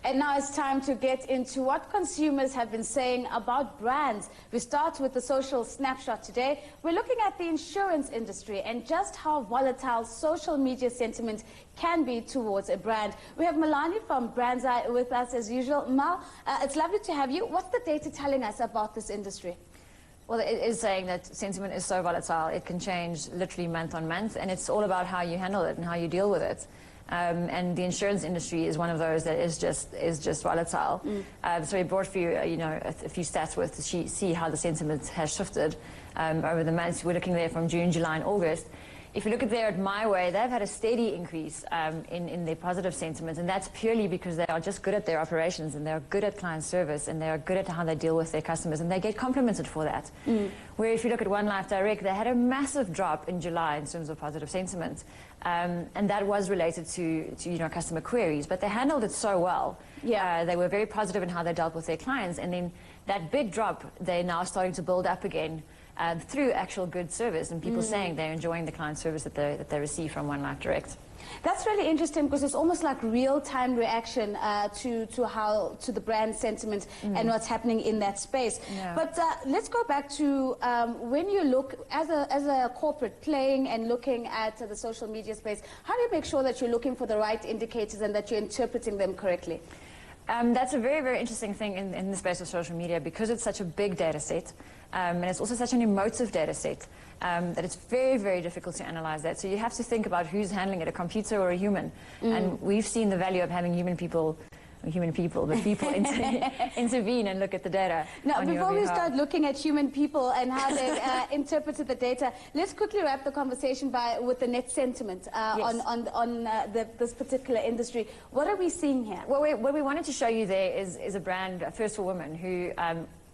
And now it's time to get into what consumers have been saying about brands. We start with the social snapshot today. We're looking at the insurance industry and just how volatile social media sentiment can be towards a brand. We have Melanie from BrandsEye with us as usual. Mal, it's lovely to have you. What's the data telling us about this industry? Well, it is saying that sentiment is so volatile. It can change literally month on month, and it's all about how you handle it and how you deal with it. And the insurance industry is one of those that is just volatile. So we brought for you, a few stats worth to see how the sentiment has shifted over the months. We're looking there from June, July, and August. If you look at there at My Way, they've had a steady increase in their positive sentiment, and that's purely because they are just good at their operations, and they're good at client service, and they are good at how they deal with their customers, and they get complimented for that. Where if you look at One Life Direct, they had a massive drop in July in terms of positive sentiment, and that was related to customer queries, but they handled it so well. Yeah. They were very positive in how they dealt with their clients, and then that big drop, they're now starting to build up again. Through actual good service and people saying they're enjoying the client service that they receive from One Life Direct. That's really interesting because it's almost like real-time reaction to the brand sentiment and what's happening in that space. Yeah. But let's go back to when you look as a corporate playing and looking at the social media space, how do you make sure that you're looking for the right indicators and that you're interpreting them correctly? That's a very, very interesting thing in the space of social media because it's such a big data set. And it's also such an emotive data set that it's very, very difficult to analyze that. So you have to think about who's handling it, a computer or a human. And we've seen the value of having people intervene and look at the data. Now, before we start looking at human people and how they interpreted the data, let's quickly wrap the conversation with the net sentiment on this particular industry. What are we seeing here? Well, what we wanted to show you there is a brand, First for Women, who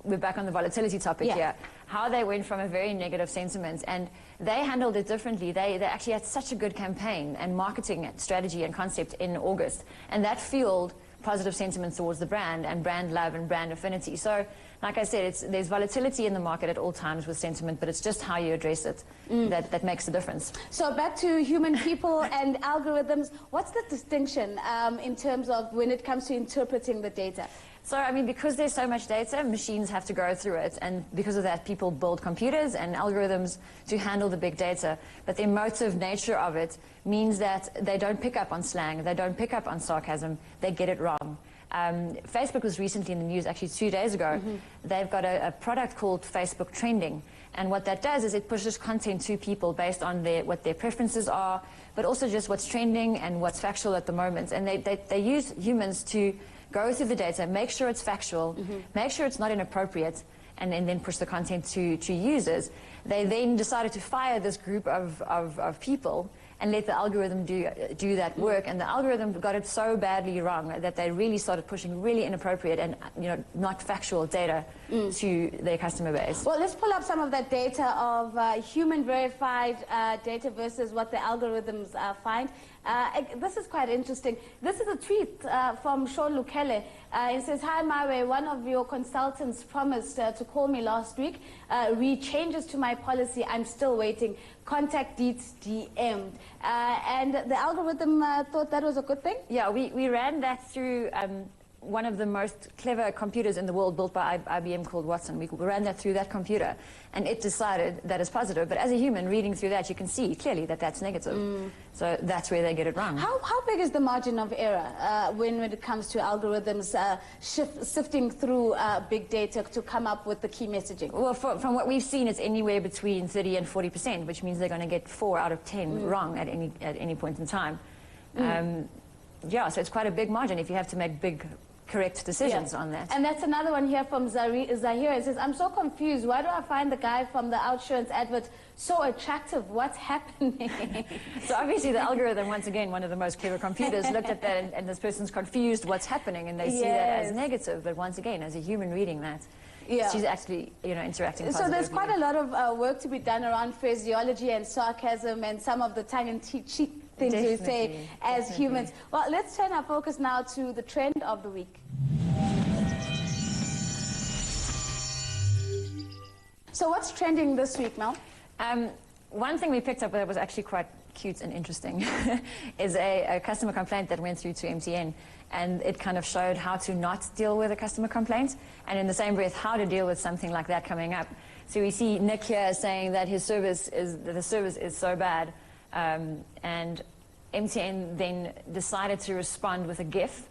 we're back on the volatility topic here, how they went from a very negative sentiment, and they handled it differently. They actually had such a good campaign and marketing strategy and concept in August, and that fueled positive sentiment towards the brand and brand love and brand affinity. So, like I said, there's volatility in the market at all times with sentiment, but it's just how you address it that makes the difference. So back to human people and algorithms, what's the distinction in terms of when it comes to interpreting the data? So, I mean, because there's so much data, machines have to go through it, and because of that, people build computers and algorithms to handle the big data. But the emotive nature of it means that they don't pick up on slang, they don't pick up on sarcasm, they get it wrong. Facebook was recently in the news, actually 2 days ago. They've got a product called Facebook Trending, and what that does is it pushes content to people based on what their preferences are, but also just what's trending and what's factual at the moment. And they use humans to go through the data, make sure it's factual, make sure it's not inappropriate, and then push the content to users. They then decided to fire this group of people and let the algorithm do that work, and the algorithm got it so badly wrong that they really started pushing really inappropriate and not factual data to their customer base. Well, let's pull up some of that data of human verified data versus what the algorithms find. This is quite interesting. This is a tweet from Sean Lukele. It says, "Hi, My Way, one of your consultants promised to call me last week. Read changes to my policy. I'm still waiting. Contact deets DM'd." And the algorithm thought that was a good thing? Yeah, we ran that through one of the most clever computers in the world built by IBM called Watson. We ran that through that computer, and it decided that it's positive. But as a human reading through that, you can see clearly that that's negative. So that's where they get it wrong. How big is the margin of error when it comes to algorithms sifting through big data to come up with the key messaging? Well, from what we've seen, it's anywhere between 30 and 40%, which means they're going to get 4 out of 10 wrong at any point in time. Yeah, so it's quite a big margin if you have to make big correct decisions on that. And that's another one here from Zahir. It says, "I'm so confused. Why do I find the guy from the Outsurance advert so attractive? What's happening?" So obviously the algorithm, once again, one of the most clever computers, looked at that and this person's confused what's happening, and they see that as negative. But once again, as a human reading that, she's actually interacting positively. So there's quite a lot of work to be done around phraseology and sarcasm and some of the tongue-in-cheek things we say as humans. Well, let's turn our focus now to the trend of the week. So what's trending this week, Mel? one thing we picked up that was actually quite cute and interesting is a customer complaint that went through to MTN, and it kind of showed how to not deal with a customer complaint, and in the same breath, how to deal with something like that coming up. So we see Nick here saying that the service is so bad, and MTN then decided to respond with a GIF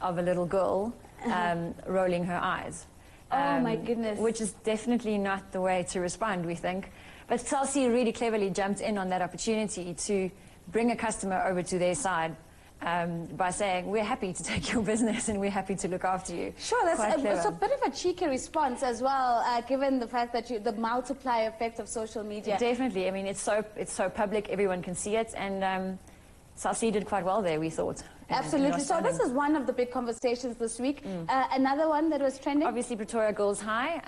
of a little girl rolling her eyes. Oh my goodness. Which is definitely not the way to respond, we think. But Cell C really cleverly jumped in on that opportunity to bring a customer over to their side by saying, we're happy to take your business and we're happy to look after you. Sure, that's a bit of a cheeky response as well, given the fact that the multiplier effect of social media. Definitely. I mean, it's so public, everyone can see it, and Cell C did quite well there, we thought. Absolutely. So this is one of the big conversations this week. Another one that was trending? Obviously, Pretoria Girls High,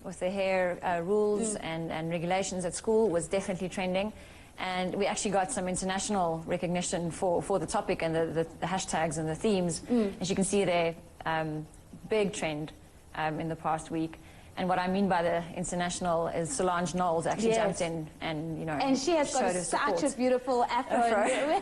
with the hair rules and regulations at school, was definitely trending. And we actually got some international recognition for the topic and the hashtags and the themes. As you can see there, big trend in the past week. And what I mean by the international is Solange Knowles actually jumped in and, And she has got such a beautiful afro.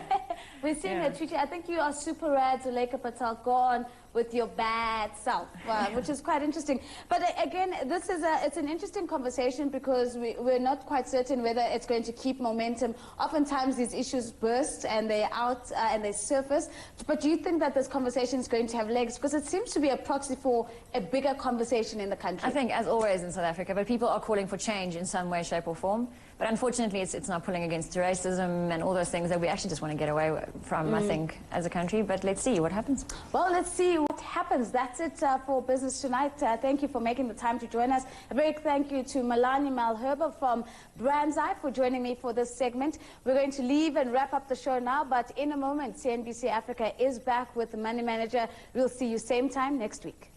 We're seeing her tweet. I think you are super rad, Zuleika Patel. Go on with your bad self, which is quite interesting. But again, it's an interesting conversation because we're not quite certain whether it's going to keep momentum. Oftentimes these issues burst and they're out and they surface. But do you think that this conversation is going to have legs? Because it seems to be a proxy for a bigger conversation in the country. I think, as always in South Africa, but people are calling for change in some way, shape or form. But unfortunately, it's not pulling against racism and all those things that we actually just want to get away from, I think, as a country. But let's see what happens. Well, let's see what happens. That's it for Business Tonight. Thank you for making the time to join us. A big thank you to Melanie Malherbe from BrandsEye for joining me for this segment. We're going to leave and wrap up the show now, but in a moment, CNBC Africa is back with the Money Manager. We'll see you same time next week.